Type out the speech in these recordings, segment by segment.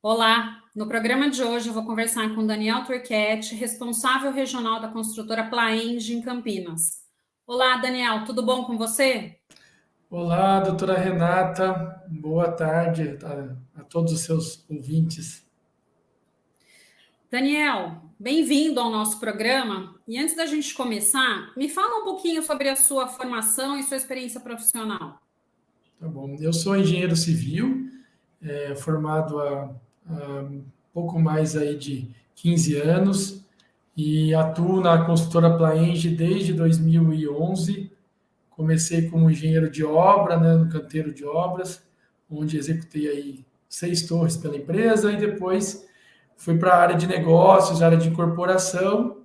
Olá, no programa de hoje eu vou conversar com Daniel Turquette, responsável regional da construtora Plaenge em Campinas. Olá, Daniel, tudo bom com você? Olá, doutora Renata, boa tarde a todos os seus ouvintes. Daniel, bem-vindo ao nosso programa. E antes da gente começar, me fala um pouquinho sobre a sua formação e sua experiência profissional. Tá bom, eu sou engenheiro civil, formado há pouco mais aí de 15 anos e atuo na construtora Plaenge desde 2011. Comecei como engenheiro de obra, né, no canteiro de obras, onde executei aí 6 torres pela empresa e depois fui para a área de negócios, área de incorporação.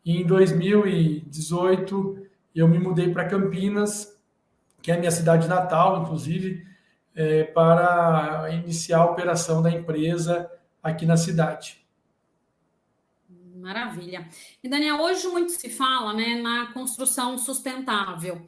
E em 2018 eu me mudei para Campinas, que é a minha cidade natal, inclusive, para iniciar a operação da empresa aqui na cidade. Maravilha. E Daniel, hoje muito se fala, né, na construção sustentável.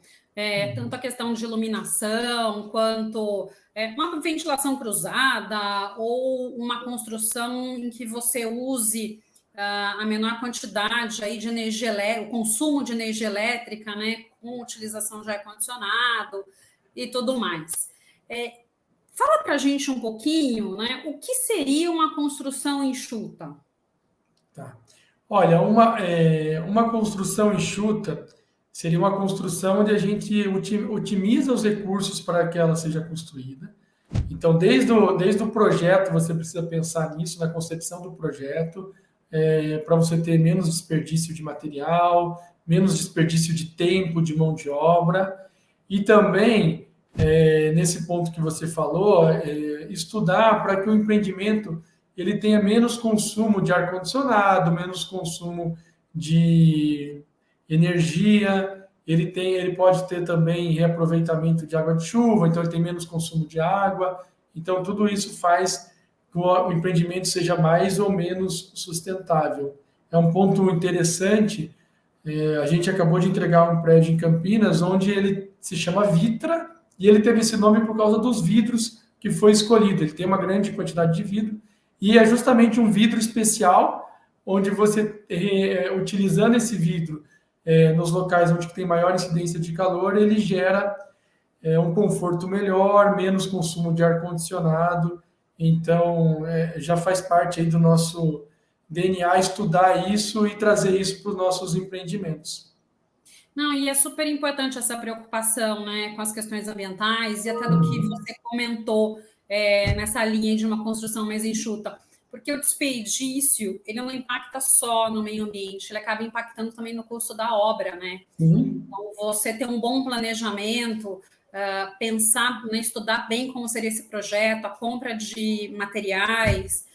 Tanto a questão de iluminação, quanto uma ventilação cruzada, ou uma construção em que você use a menor quantidade aí de energia elétrica, o consumo de energia elétrica, né, com utilização de ar-condicionado e tudo mais. Fala para a gente um pouquinho, né, o que seria uma construção enxuta? Tá. Olha, uma construção enxuta seria uma construção onde a gente otimiza os recursos para que ela seja construída. Então, desde o projeto, você precisa pensar nisso, na concepção do projeto, para você ter menos desperdício de material, menos desperdício de tempo, de mão de obra, e também, nesse ponto que você falou, estudar para que o empreendimento ele tenha menos consumo de ar-condicionado, menos consumo de energia, ele pode ter também reaproveitamento de água de chuva, então ele tem menos consumo de água. Então, tudo isso faz que o empreendimento seja mais ou menos sustentável. É um ponto interessante. A gente acabou de entregar um prédio em Campinas, onde ele se chama Vitra, e ele teve esse nome por causa dos vidros que foi escolhido. Ele tem uma grande quantidade de vidro, e é justamente um vidro especial, onde você, utilizando esse vidro nos locais onde tem maior incidência de calor, ele gera um conforto melhor, menos consumo de ar-condicionado. Então, já faz parte aí do nosso DNA estudar isso e trazer isso para os nossos empreendimentos. Não, e é super importante essa preocupação, né, com as questões ambientais e até do que você comentou nessa linha de uma construção mais enxuta, porque o desperdício, ele não impacta só no meio ambiente, ele acaba impactando também no custo da obra, né? Sim. Então, você ter um bom planejamento, pensar, né, estudar bem como seria esse projeto, a compra de materiais,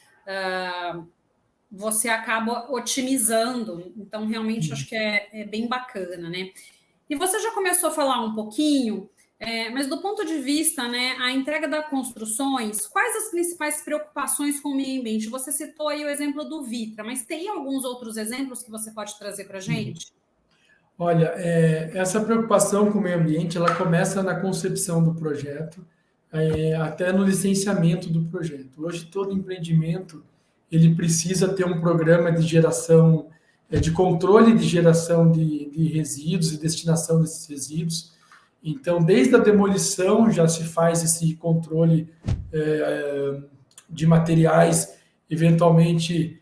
você acaba otimizando. Então, realmente, acho que é bem bacana, né? E você já começou a falar um pouquinho, mas do ponto de vista, né, a entrega das construções, quais as principais preocupações com o meio ambiente? Você citou aí o exemplo do Vitra, mas tem alguns outros exemplos que você pode trazer para a gente? Olha, essa preocupação com o meio ambiente, ela começa na concepção do projeto, até no licenciamento do projeto. Hoje, todo empreendimento, ele precisa ter um programa de geração, de controle de geração de resíduos e destinação desses resíduos. Então, desde a demolição já se faz esse controle de materiais, eventualmente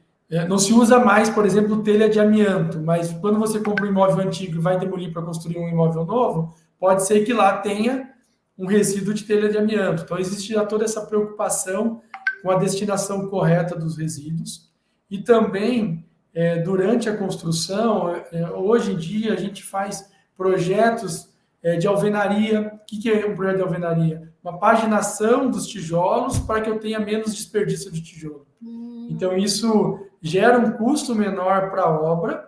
não se usa mais, por exemplo, telha de amianto, mas quando você compra um imóvel antigo e vai demolir para construir um imóvel novo, pode ser que lá tenha um resíduo de telha de amianto. Então, existe já toda essa preocupação com a destinação correta dos resíduos. E também, durante a construção, hoje em dia, a gente faz projetos de alvenaria. O que é um projeto de alvenaria? Uma paginação dos tijolos para que eu tenha menos desperdício de tijolo. Então, isso gera um custo menor para a obra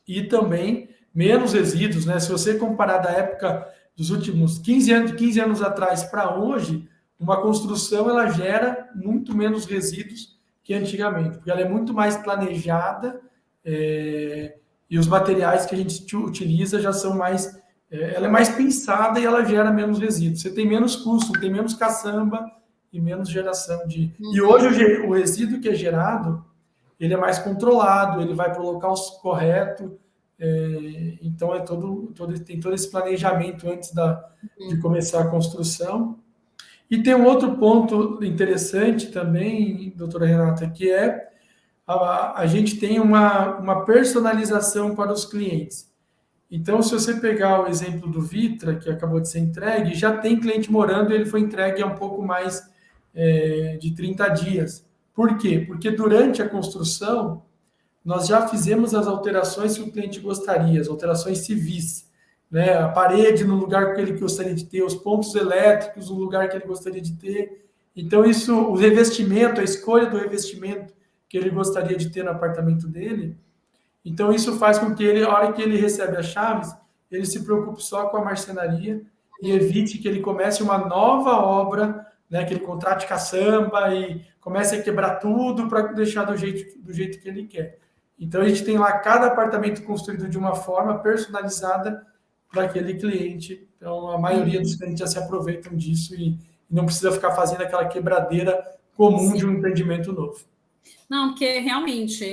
e também menos resíduos, né? Se você comparar da época dos últimos 15 anos atrás para hoje, uma construção ela gera muito menos resíduos que antigamente, porque ela é muito mais planejada e os materiais que a gente utiliza já são mais... ela é mais pensada e ela gera menos resíduos. Você tem menos custo, tem menos caçamba e menos geração de... E hoje o resíduo que é gerado, ele é mais controlado, ele vai para o local correto, então tem todo esse planejamento antes de começar a construção. E tem um outro ponto interessante também, doutora Renata, que é a gente tem uma personalização para os clientes. Então, se você pegar o exemplo do Vitra, que acabou de ser entregue, já tem cliente morando e ele foi entregue há um pouco mais de 30 dias. Por quê? Porque durante a construção, nós já fizemos as alterações que o cliente gostaria, as alterações civis, né? A parede no lugar que ele gostaria de ter, os pontos elétricos no lugar que ele gostaria de ter. Então, isso, o revestimento, a escolha do revestimento que ele gostaria de ter no apartamento dele. Então, isso faz com que ele, a hora que ele recebe as chaves, ele se preocupe só com a marcenaria e evite que ele comece uma nova obra, né, que ele contrate caçamba e comece a quebrar tudo para deixar do jeito que ele quer. Então, a gente tem lá cada apartamento construído de uma forma personalizada para aquele cliente. Então, a maioria dos clientes já se aproveitam disso e não precisa ficar fazendo aquela quebradeira comum de um empreendimento novo. Não, porque realmente,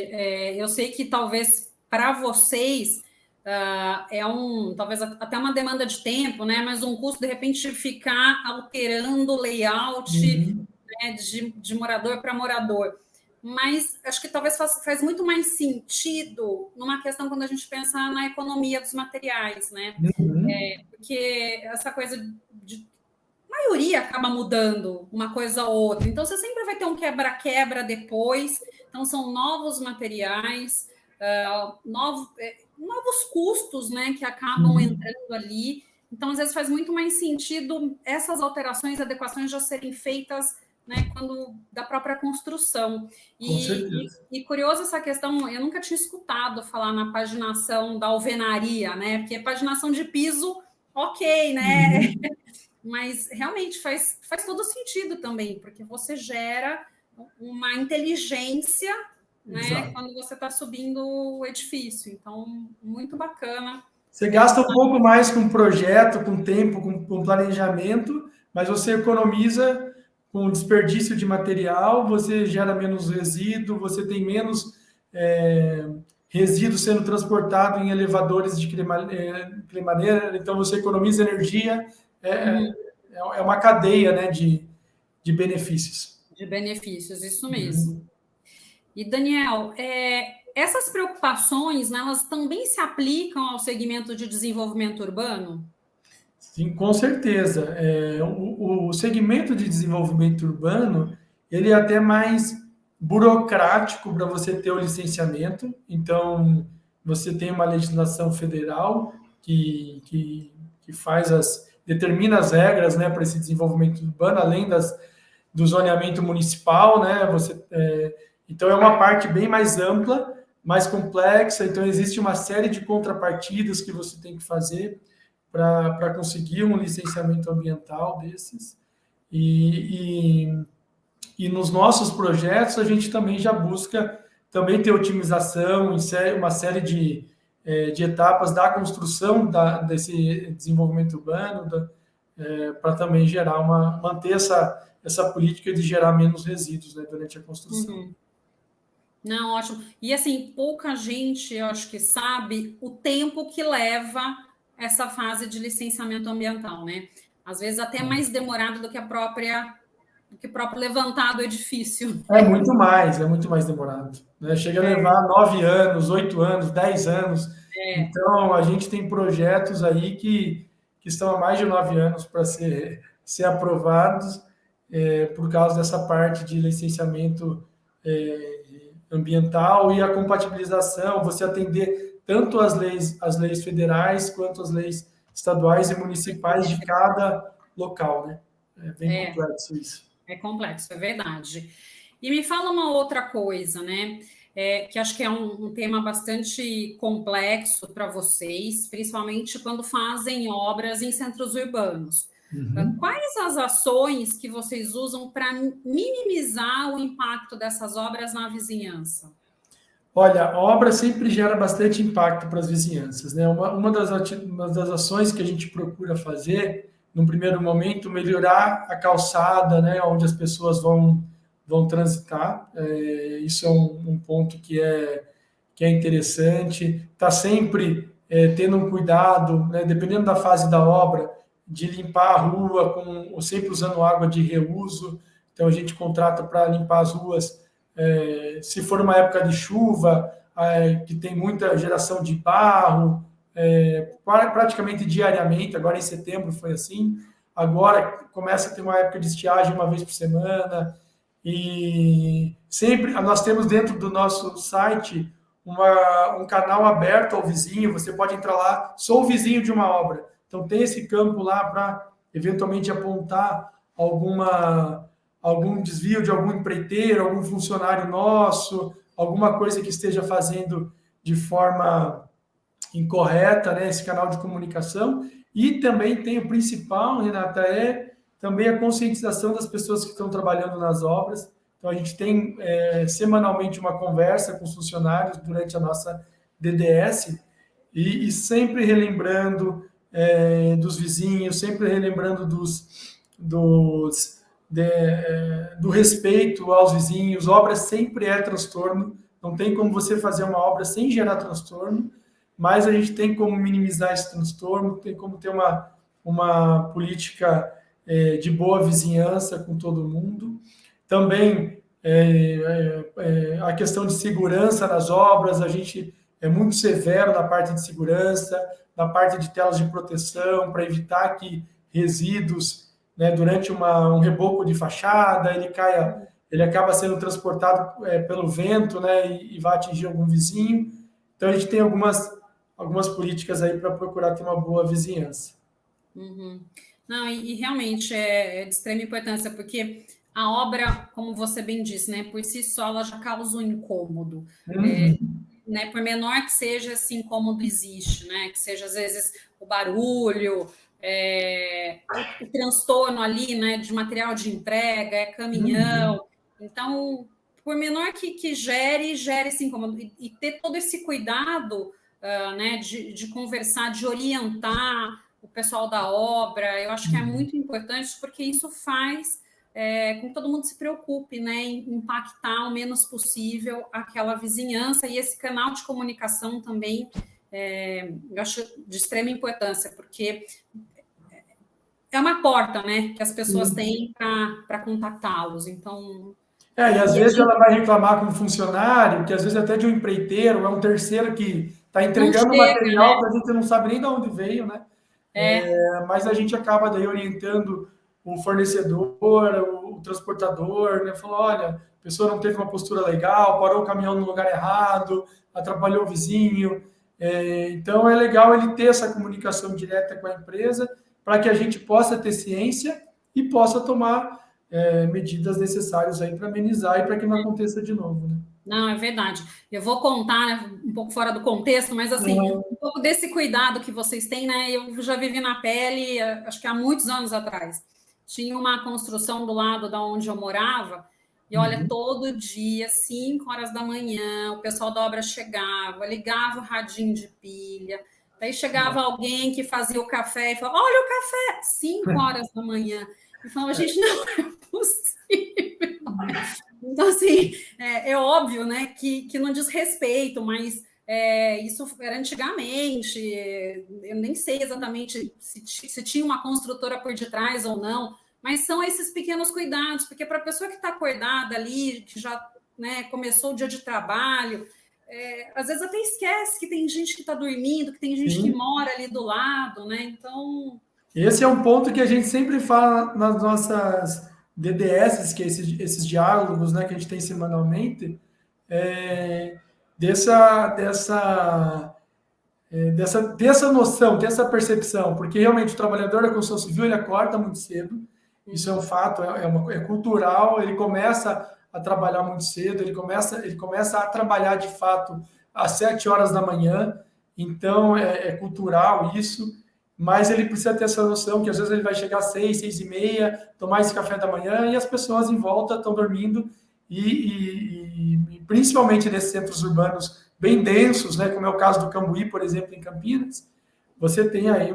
eu sei que talvez para vocês talvez até uma demanda de tempo, né? Mas um custo, de repente, ficar alterando o layout, né, de morador para morador. Mas acho que talvez faz muito mais sentido numa questão quando a gente pensa na economia dos materiais, né? Porque essa coisa de maioria acaba mudando uma coisa ou outra. Então, você sempre vai ter um quebra-quebra depois. Então, são novos materiais, novos custos, né, que acabam entrando ali. Então, às vezes, faz muito mais sentido essas alterações, adequações já serem feitas, né, da própria construção. E curioso essa questão, eu nunca tinha escutado falar na paginação da alvenaria, né? Porque paginação de piso, ok, né? Mas realmente faz todo sentido também, porque você gera uma inteligência, né, quando você está subindo o edifício. Então, muito bacana. Você gasta um pouco mais com projeto, com tempo, com planejamento, mas você economiza com desperdício de material, você gera menos resíduo, você tem menos resíduo sendo transportado em elevadores de cremaneira, então você economiza energia. É uma cadeia, né, de benefícios. De benefícios, isso mesmo. E, Daniel, essas preocupações, né, elas também se aplicam ao segmento de desenvolvimento urbano? Sim, com certeza. O segmento de desenvolvimento urbano, ele é até mais burocrático para você ter o licenciamento. Então, você tem uma legislação federal que determina as regras, né, para esse desenvolvimento urbano, além do zoneamento municipal, né? Então, é uma parte bem mais ampla, mais complexa. Então, existe uma série de contrapartidas que você tem que fazer para conseguir um licenciamento ambiental desses. E nos nossos projetos, a gente também já busca também ter otimização em uma série de etapas da construção desse desenvolvimento urbano, para também manter essa política de gerar menos resíduos, né, durante a construção. Não, ótimo. E assim, pouca gente, eu acho que sabe o tempo que leva essa fase de licenciamento ambiental, né? Às vezes até mais demorado do que o próprio levantar do edifício. É muito mais demorado, né? Chega a levar 9 anos, 8 anos, 10 anos. Então, a gente tem projetos aí que estão há mais de 9 anos para ser aprovados por causa dessa parte de licenciamento ambiental e a compatibilização, você atender tanto as leis federais quanto as leis estaduais e municipais de cada local, né? É bem complexo isso. É complexo, é verdade. E me fala uma outra coisa, né? Que acho que é um tema bastante complexo para vocês, principalmente quando fazem obras em centros urbanos. Quais as ações que vocês usam para minimizar o impacto dessas obras na vizinhança? Olha, a obra sempre gera bastante impacto para as vizinhanças, né? Uma das ações que a gente procura fazer num primeiro momento, melhorar a calçada, né, onde as pessoas vão transitar. Isso é um ponto que é interessante. Está sempre tendo um cuidado, né, dependendo da fase da obra, de limpar a rua sempre usando água de reuso. Então, a gente contrata para limpar as ruas, se for uma época de chuva, que tem muita geração de barro, praticamente diariamente. Agora em setembro foi assim. Agora começa a ter uma época de estiagem uma vez por semana. E sempre nós temos dentro do nosso site um canal aberto ao vizinho. Você pode entrar lá, sou o vizinho de uma obra. Então tem esse campo lá para eventualmente apontar algum desvio de algum empreiteiro, algum funcionário nosso, alguma coisa que esteja fazendo de forma incorreta, né, esse canal de comunicação. E também tem o principal, Renata, também a conscientização das pessoas que estão trabalhando nas obras. Então, a gente tem semanalmente uma conversa com os funcionários durante a nossa DDS e sempre relembrando dos vizinhos, sempre relembrando do respeito aos vizinhos. Obra sempre é transtorno, não tem como você fazer uma obra sem gerar transtorno, mas a gente tem como minimizar esse transtorno, tem como ter uma política de boa vizinhança com todo mundo. Também a questão de segurança nas obras, a gente é muito severo na parte de segurança, na parte de telas de proteção, para evitar que resíduos, né, durante um reboco de fachada, ele acaba sendo transportado pelo vento, né, e vai atingir algum vizinho. Então, a gente tem algumas políticas aí para procurar ter uma boa vizinhança. Uhum. Não, e realmente é de extrema importância, porque a obra, como você bem disse, né, por si só, ela já causa um incômodo. Né, por menor que seja, esse incômodo existe, né, que seja, às vezes, o barulho, o transtorno ali, né, de material de entrega, caminhão. Então, por menor que gere esse incômodo. E ter todo esse cuidado, né, de conversar, de orientar o pessoal da obra, eu acho que é muito importante, porque isso faz com que todo mundo se preocupe, né, em impactar o menos possível aquela vizinhança, e esse canal de comunicação também eu acho de extrema importância, porque é uma porta, né, que as pessoas têm para contatá-los. Então, e às vezes ela vai reclamar com um funcionário, que às vezes até de um empreiteiro, é um terceiro que está entregando material, né, que a gente não sabe nem de onde veio, né? Mas a gente acaba daí orientando o fornecedor, o transportador, né? Falou, olha, a pessoa não teve uma postura legal, parou o caminhão no lugar errado, atrapalhou o vizinho. Então é legal ele ter essa comunicação direta com a empresa para que a gente possa ter ciência e possa tomar medidas necessárias aí para amenizar e para que não aconteça de novo, né? Não, é verdade. Eu vou contar, né, um pouco fora do contexto, mas assim, um pouco desse cuidado que vocês têm, né? Eu já vivi na pele, acho que há muitos anos atrás. Tinha uma construção do lado da onde eu morava, e olha, todo dia, 5 horas da manhã, o pessoal da obra chegava, ligava o radinho de pilha, daí chegava alguém que fazia o café e falava, olha o café, 5 horas da manhã. E falava, gente, não é possível. Então, assim, é óbvio, né, que não diz respeito, mas isso era antigamente, eu nem sei exatamente se tinha uma construtora por detrás ou não, mas são esses pequenos cuidados, porque para a pessoa que está acordada ali, que já, né, começou o dia de trabalho, às vezes até esquece que tem gente que está dormindo, que tem gente que mora ali do lado, né? Então... Esse é um ponto que a gente sempre fala nas nossas DDS, que é esses diálogos, né, que a gente tem semanalmente, dessa noção, dessa percepção, porque realmente o trabalhador da construção civil ele acorda muito cedo, isso é um fato, é cultural, ele começa a trabalhar muito cedo, ele começa a trabalhar de fato às 7 horas da manhã, então é cultural isso, mas ele precisa ter essa noção que às vezes ele vai chegar às 6, 6:30, tomar esse café da manhã e as pessoas em volta estão dormindo e principalmente nesses centros urbanos bem densos, né, como é o caso do Cambuí, por exemplo, em Campinas, você tem aí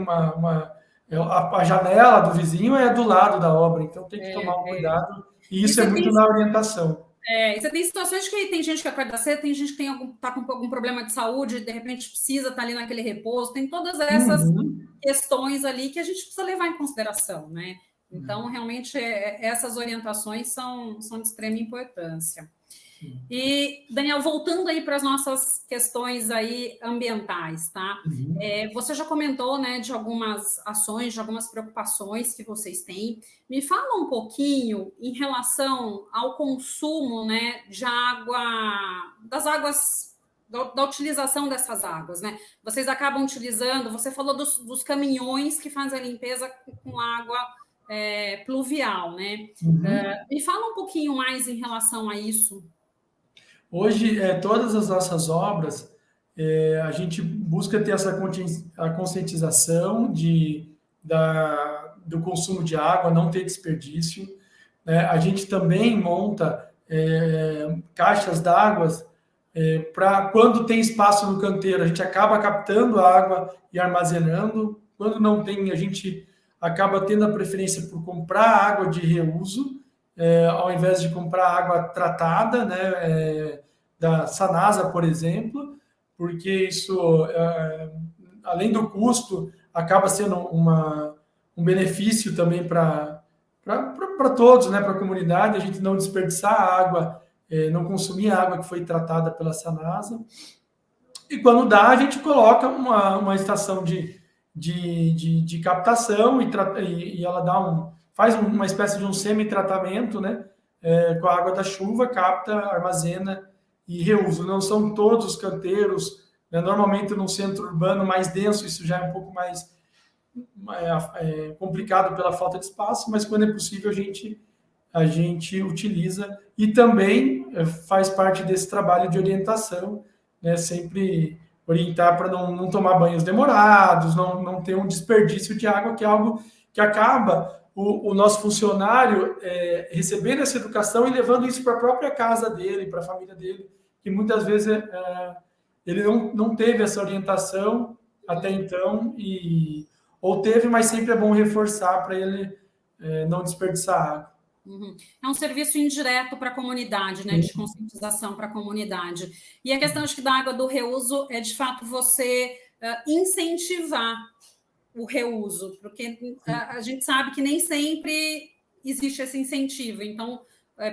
A janela do vizinho é do lado da obra, então tem que tomar um É, cuidado, e e isso é você muito tem, na orientação. e você tem situações que tem gente que acorda cedo, tem gente que tá com algum problema de saúde, de repente precisa estar ali naquele repouso, tem todas essas Uhum. questões ali que a gente precisa levar em consideração, né? Então, realmente, essas orientações são de extrema importância. E, Daniel, voltando aí para as nossas questões aí ambientais, tá? Uhum. Você já comentou, né, de algumas ações, de algumas preocupações que vocês têm. Me fala um pouquinho em relação ao consumo, né, de água, das águas, da utilização dessas águas, né? Vocês acabam utilizando, você falou dos caminhões que fazem a limpeza com água pluvial, né? Uhum. Me fala um pouquinho mais em relação a isso. Hoje, todas as nossas obras, a gente busca ter a conscientização do consumo de água, não ter desperdício, né? A gente também monta caixas d'água para quando tem espaço no canteiro, a gente acaba captando a água e armazenando. Quando não tem, a gente acaba tendo a preferência por comprar água de reuso, ao invés de comprar água tratada, né, da Sanasa, por exemplo, porque isso, além do custo, acaba sendo um benefício também para todos, né, para a comunidade, a gente não desperdiçar a água, não consumir a água que foi tratada pela Sanasa. E quando dá, a gente coloca uma estação de captação e ela faz uma espécie de um semi-tratamento, né? Com a água da chuva, capta, armazena e reusa. Não são todos os canteiros, né? Normalmente num centro urbano mais denso, isso já é um pouco mais complicado pela falta de espaço, mas quando é possível a gente utiliza e também faz parte desse trabalho de orientação, né? Sempre orientar para não tomar banhos demorados, não ter um desperdício de água, que é algo que acaba o nosso funcionário recebendo essa educação e levando isso para a própria casa dele, para a família dele, que muitas vezes ele não teve essa orientação até então, ou teve, mas sempre é bom reforçar para ele não desperdiçar água. Uhum. É um serviço indireto para a comunidade, né, de conscientização para a comunidade. E a questão, acho que, da água do reuso é, de fato, você incentivar o reuso, porque a gente sabe que nem sempre existe esse incentivo. Então,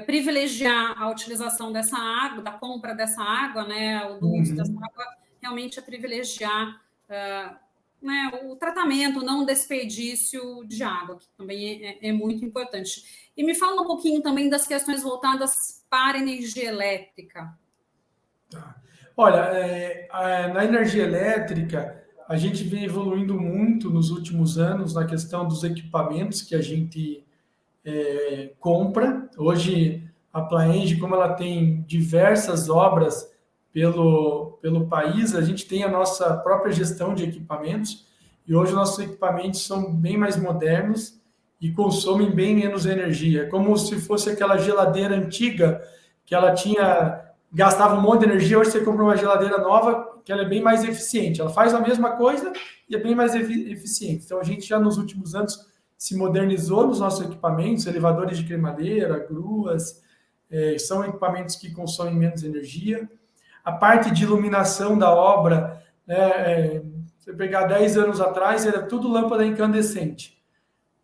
privilegiar a utilização dessa água, da compra dessa água, né, o do uso dessa Uhum. água, realmente é privilegiar né, o tratamento, não o desperdício de água, que também é muito importante. E me fala um pouquinho também das questões voltadas para a energia elétrica. Tá. Olha, na energia elétrica, a gente vem evoluindo muito nos últimos anos na questão dos equipamentos que a gente compra. Hoje, a Plaenge, como ela tem diversas obras pelo país, a gente tem a nossa própria gestão de equipamentos e hoje nossos equipamentos são bem mais modernos e consomem bem menos energia. É como se fosse aquela geladeira antiga que ela gastava um monte de energia, hoje você compra uma geladeira nova que ela é bem mais eficiente. Ela faz a mesma coisa e é bem mais eficiente. Então a gente já nos últimos anos se modernizou nos nossos equipamentos, elevadores de cremadeira, gruas, são equipamentos que consomem menos energia. A parte de iluminação da obra, né, você pegar 10 anos atrás, era tudo lâmpada incandescente,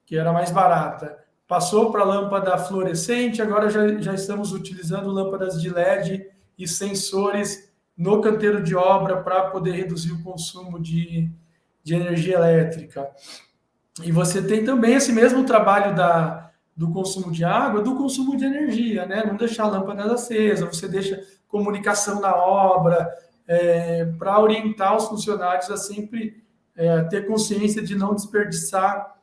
que era mais barata. Passou para lâmpada fluorescente, agora já estamos utilizando lâmpadas de LED e sensores no canteiro de obra para poder reduzir o consumo de energia elétrica. E você tem também esse mesmo trabalho do consumo de água, do consumo de energia, né? Não deixar a lâmpada acesa, você deixa comunicação na obra, para orientar os funcionários a sempre ter consciência de não desperdiçar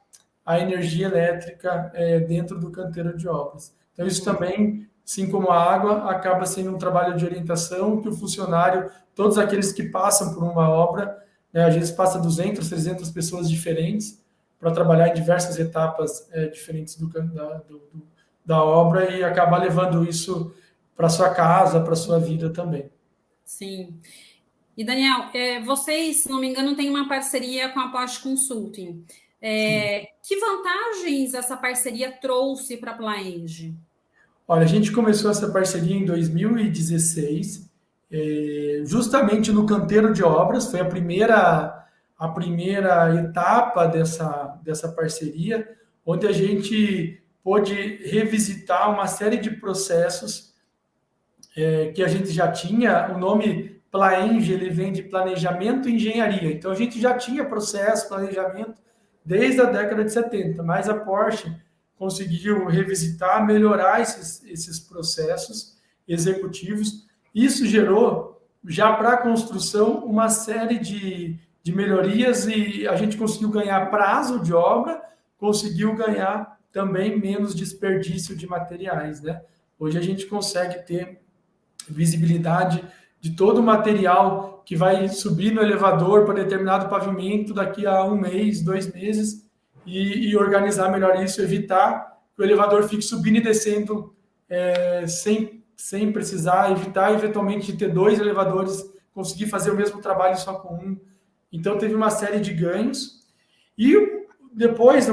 a energia elétrica dentro do canteiro de obras. Então, isso também, assim como a água, acaba sendo um trabalho de orientação que o funcionário, todos aqueles que passam por uma obra, né, às vezes passa 200, 300 pessoas diferentes, para trabalhar em diversas etapas diferentes da obra e acabar levando isso para sua casa, para sua vida também. Sim. E, Daniel, vocês, se não me engano, têm uma parceria com a Post Consulting. Sim. Que vantagens essa parceria trouxe para a Plaenge? Olha, a gente começou essa parceria em 2016, justamente no canteiro de obras, foi a primeira etapa dessa parceria, onde a gente pôde revisitar uma série de processos que a gente já tinha. O nome Plaenge, ele vem de planejamento e engenharia. Então a gente já tinha processo, planejamento desde a década de 70, mas a Porsche conseguiu revisitar, melhorar esses processos executivos. Isso gerou já para a construção uma série de melhorias e a gente conseguiu ganhar prazo de obra, conseguiu ganhar também menos desperdício de materiais, né? Hoje a gente consegue ter visibilidade de todo o material que vai subir no elevador para determinado pavimento daqui a um mês, 2 meses, e organizar melhor isso, evitar que o elevador fique subindo e descendo sem precisar, evitar eventualmente de ter dois elevadores, conseguir fazer o mesmo trabalho só com um. Então teve uma série de ganhos. E depois,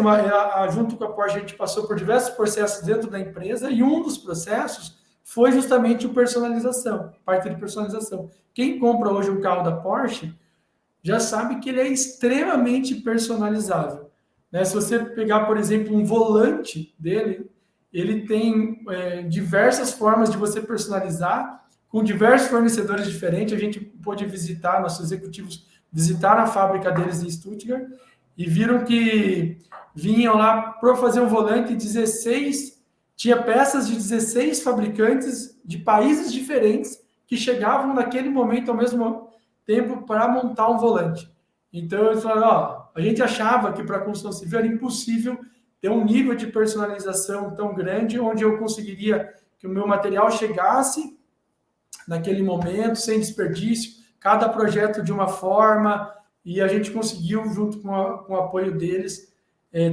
junto com a Porsche, a gente passou por diversos processos dentro da empresa, e um dos processos foi justamente o personalização, parte de personalização. Quem compra hoje um carro da Porsche já sabe que ele é extremamente personalizável, né? Se você pegar, por exemplo, um volante dele, ele tem diversas formas de você personalizar, com diversos fornecedores diferentes. A gente pôde visitar, nossos executivos visitaram a fábrica deles em Stuttgart e viram que vinham lá para fazer um volante 16. Tinha peças de 16 fabricantes de países diferentes que chegavam naquele momento ao mesmo tempo para montar um volante. Então, eles falaram, ó, a gente achava que para a construção civil era impossível ter um nível de personalização tão grande, onde eu conseguiria que o meu material chegasse naquele momento, sem desperdício, cada projeto de uma forma, e a gente conseguiu, junto com o apoio deles,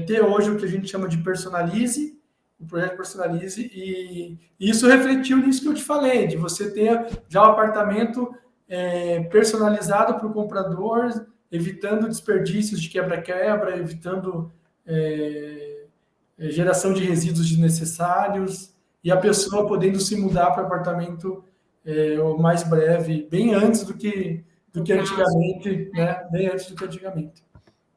ter hoje o que a gente chama de Personalize, o projeto Personalize, e isso refletiu nisso que eu te falei, de você ter já o apartamento personalizado para o comprador, evitando desperdícios de quebra-quebra, evitando geração de resíduos desnecessários, e a pessoa podendo se mudar para o apartamento o mais breve, bem antes do que antigamente, né? Bem antes do que antigamente.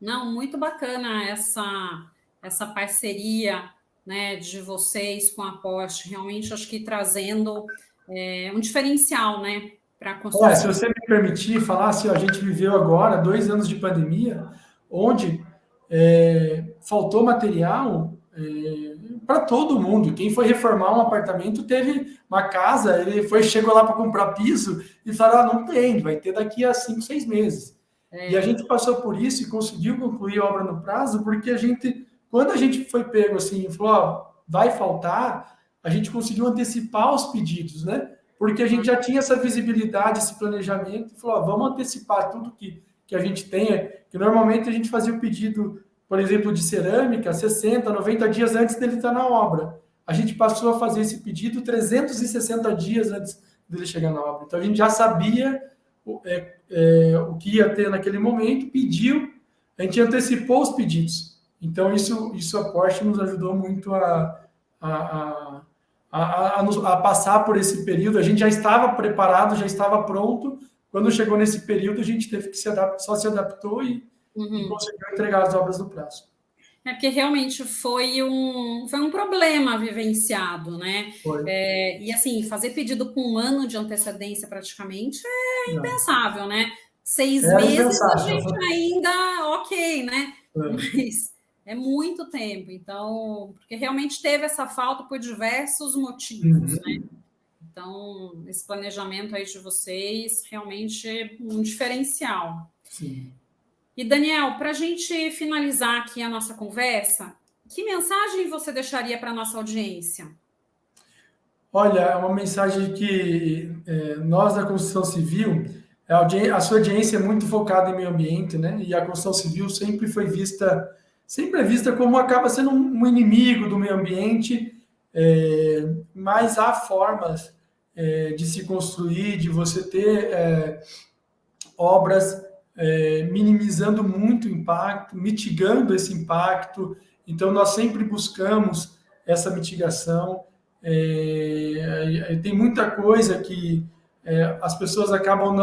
Não, muito bacana essa parceria, né, de vocês com a Porsche, realmente acho que trazendo um diferencial, né, para a construção. Se você me permitir falar, assim, a gente viveu agora 2 anos de pandemia, onde faltou material para todo mundo. Quem foi reformar um apartamento teve uma casa, chegou lá para comprar piso e falou, não tem, vai ter daqui a 5, 6 meses. E a gente passou por isso e conseguiu concluir a obra no prazo, porque quando a gente foi pego assim, falou, vai faltar, a gente conseguiu antecipar os pedidos, né? Porque a gente já tinha essa visibilidade, esse planejamento, e falou, vamos antecipar tudo que a gente tenha, que normalmente a gente fazia o pedido, por exemplo, de cerâmica, 60, 90 dias antes dele estar na obra. A gente passou a fazer esse pedido 360 dias antes dele chegar na obra. Então a gente já sabia o que ia ter naquele momento, pediu, a gente antecipou os pedidos. Então isso a Porsche nos ajudou muito a passar por esse período. A gente já estava preparado, já estava pronto. Quando chegou nesse período, a gente teve que só se adaptou e conseguiu entregar as obras no prazo. Porque realmente foi um problema vivenciado, né? E assim, fazer pedido com 1 ano de antecedência praticamente é impensável, né? 6 meses a gente ainda ok, né? Mas é muito tempo, então, porque realmente teve essa falta por diversos motivos, né? Então, esse planejamento aí de vocês realmente é um diferencial. Sim. E, Daniel, para a gente finalizar aqui a nossa conversa, que mensagem você deixaria para a nossa audiência? Olha, é uma mensagem que nós da construção civil, a sua audiência é muito focada em meio ambiente, né? E a construção civil sempre é vista como acaba sendo um inimigo do meio ambiente, mas há formas de se construir, de você ter obras minimizando muito o impacto, mitigando esse impacto. Então, nós sempre buscamos essa mitigação. Tem muita coisa que as pessoas acabam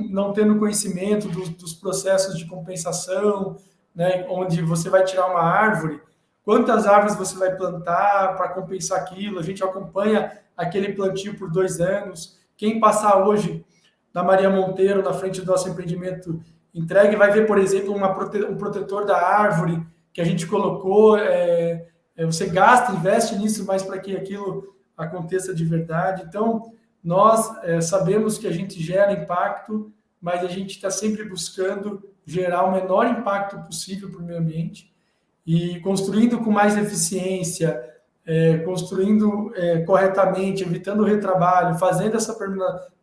não tendo conhecimento dos processos de compensação, né, onde você vai tirar uma árvore, quantas árvores você vai plantar para compensar aquilo, a gente acompanha aquele plantio por 2 anos. Quem passar hoje na Maria Monteiro, na frente do nosso empreendimento entregue, vai ver, por exemplo, um protetor da árvore que a gente colocou, você gasta, investe nisso, mas para que aquilo aconteça de verdade. Então, nós sabemos que a gente gera impacto, mas a gente está sempre buscando gerar o menor impacto possível para o meio ambiente e construindo com mais eficiência, construindo corretamente, evitando o retrabalho, fazendo essa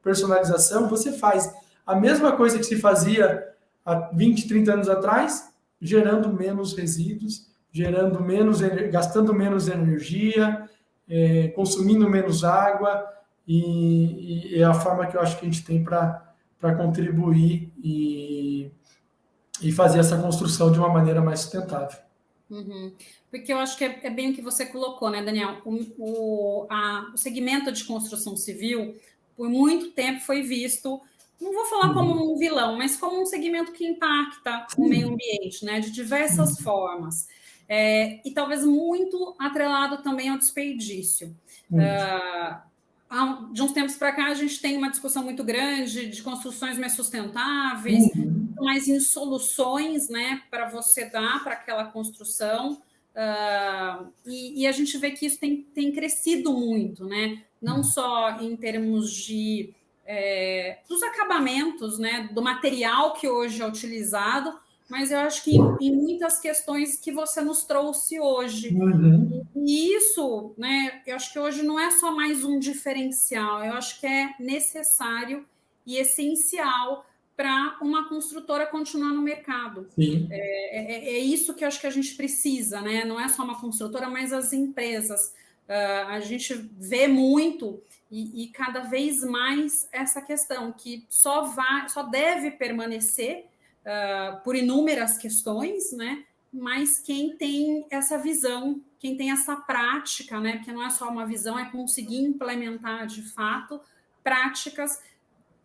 personalização. Você faz a mesma coisa que se fazia há 20, 30 anos atrás, gerando menos resíduos, gastando menos energia, consumindo menos água, e é a forma que eu acho que a gente tem para contribuir e fazer essa construção de uma maneira mais sustentável. Uhum. Porque eu acho que é bem o que você colocou, né, Daniel? O segmento de construção civil, por muito tempo, foi visto, não vou falar como um vilão, mas como um segmento que impacta o meio ambiente, né, de diversas formas. E talvez muito atrelado também ao desperdício. De uns tempos para cá, a gente tem uma discussão muito grande de construções mais sustentáveis, mais em soluções, né, para você dar para aquela construção. E a gente vê que isso tem crescido muito, né? Não só em termos dos acabamentos, né, do material que hoje é utilizado, mas eu acho que em muitas questões que você nos trouxe hoje. E isso, né, eu acho que hoje não é só mais um diferencial, eu acho que é necessário e essencial para uma construtora continuar no mercado. É isso que eu acho que a gente precisa, né? Não é só uma construtora, mas as empresas. A gente vê muito e cada vez mais essa questão que só deve permanecer por inúmeras questões, né? Mas quem tem essa visão, quem tem essa prática, né? Porque não é só uma visão, é conseguir implementar de fato práticas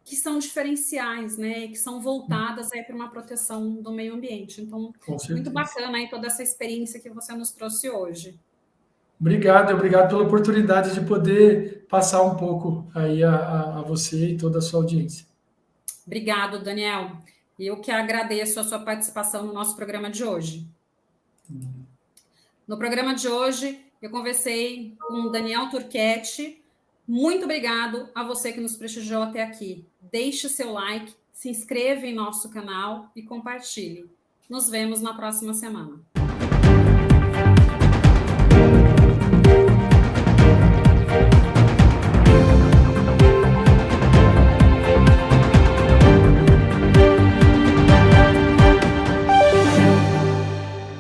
que são diferenciais, né? Que são voltadas para uma proteção do meio ambiente. Então, muito bacana aí toda essa experiência que você nos trouxe hoje. Obrigado pela oportunidade de poder passar um pouco aí a você e toda a sua audiência. Obrigado, Daniel. Eu que agradeço a sua participação no nosso programa de hoje. No programa de hoje, eu conversei com o Daniel Turchetti. Muito obrigado a você que nos prestigiou até aqui. Deixe o seu like, se inscreva em nosso canal e compartilhe. Nos vemos na próxima semana.